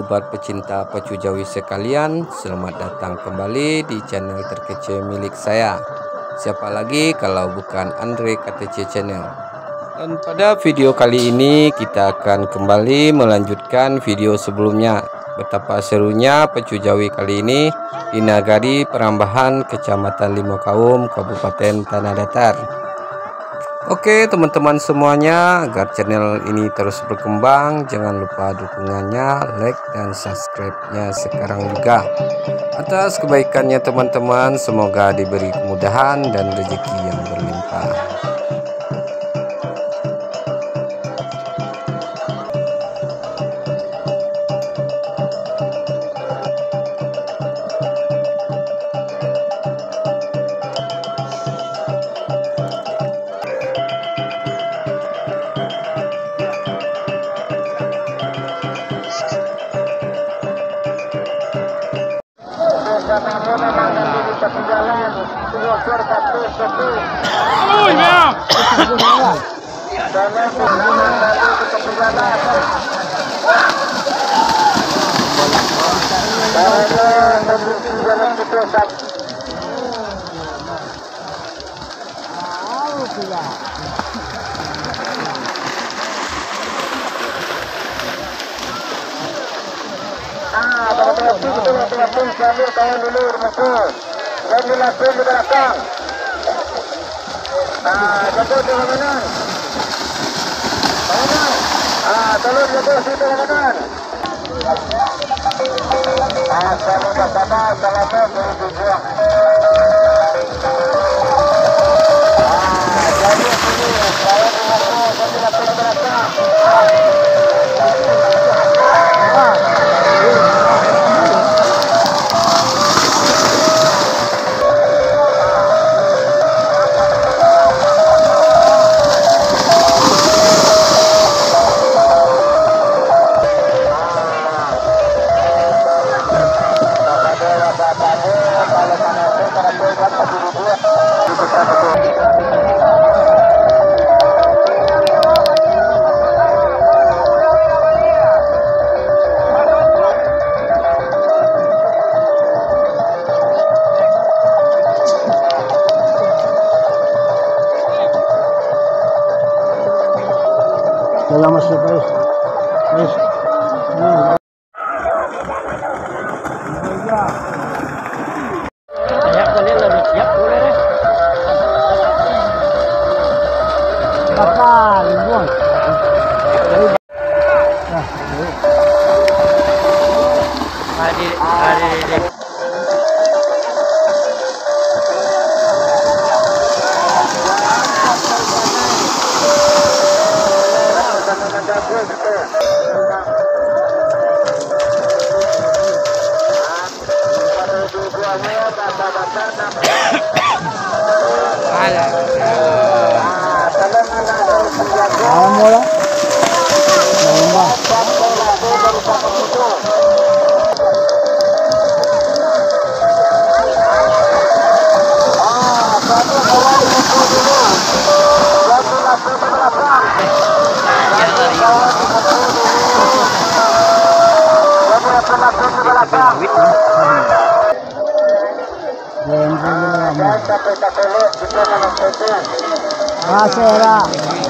sobat pecinta pacu Jawi sekalian, selamat datang kembali di channel terkecil milik saya. Siapa lagi kalau bukan Andre KTC Channel. Dan pada video kali ini kita akan kembali melanjutkan video sebelumnya. Betapa serunya pacu Jawi kali ini di Nagari Perambahan, Kecamatan Limakaum, Kabupaten Tanah Datar. Oke teman-teman semuanya, agar channel ini terus berkembang, jangan lupa dukungannya, like dan subscribe-nya sekarang juga. Atas kebaikannya teman-teman, semoga diberi kemudahan dan rezeki yang berlimpah.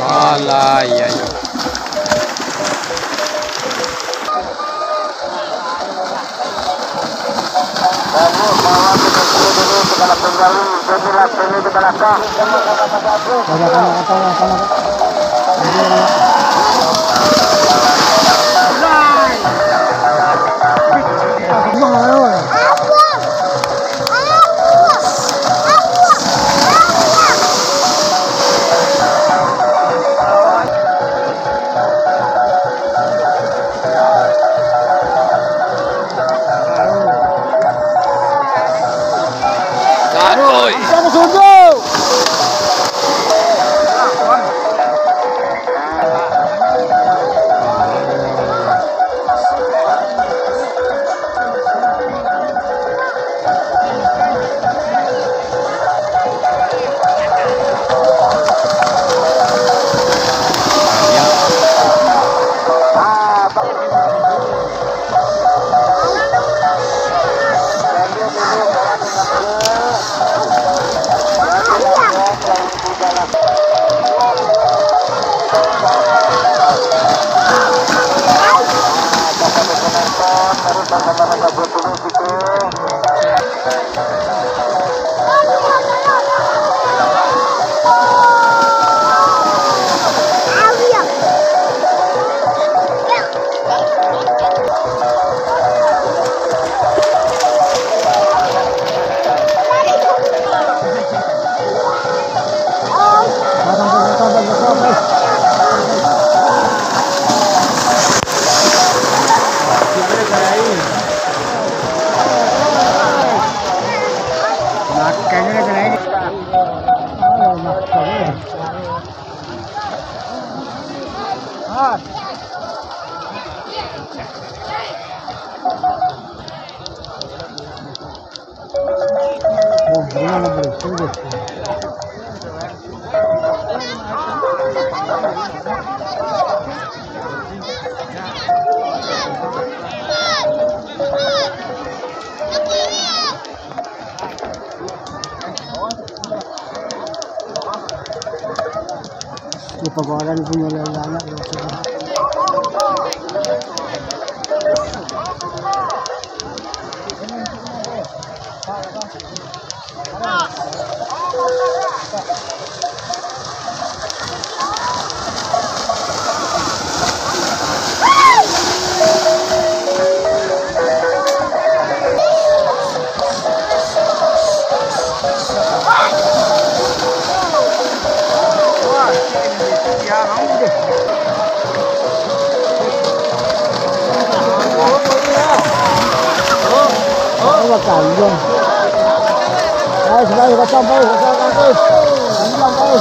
Alah, iya. Gimana bro? Tunggu. Di pagodan punya anak. Cảnh luôn. Đây, có trong đây, có trong đây. Đánh trong đây.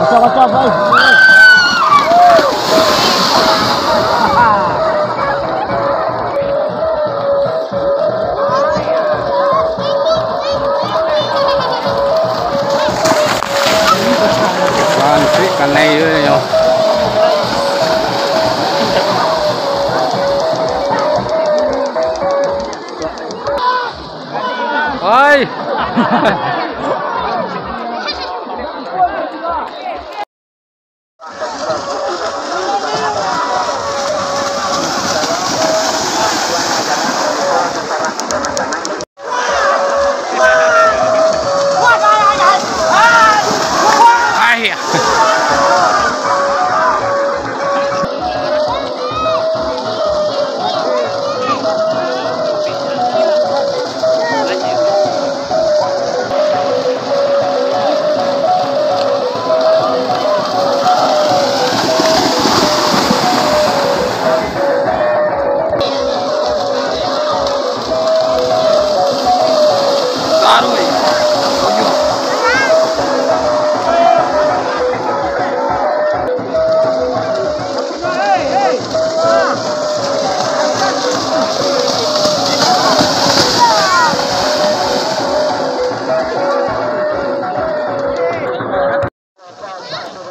What's up, guys? Kan này nữa nhau. Ôi.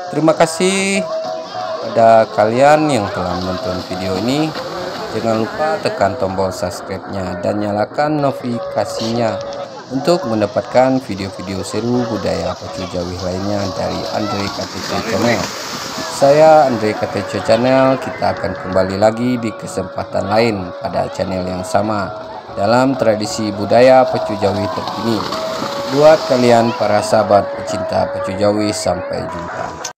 Terima kasih pada kalian yang telah menonton video ini. Jangan lupa tekan tombol subscribe-nya dan nyalakan notifikasinya untuk mendapatkan video-video seru budaya Pacu Jawi lainnya dari Andre KTC Channel. saya Andre KTC Channel. Kita akan kembali lagi di kesempatan lain pada channel yang sama dalam tradisi budaya Pacu Jawi terkini. Buat kalian para sahabat pecinta Pacu Jawi, sampai jumpa.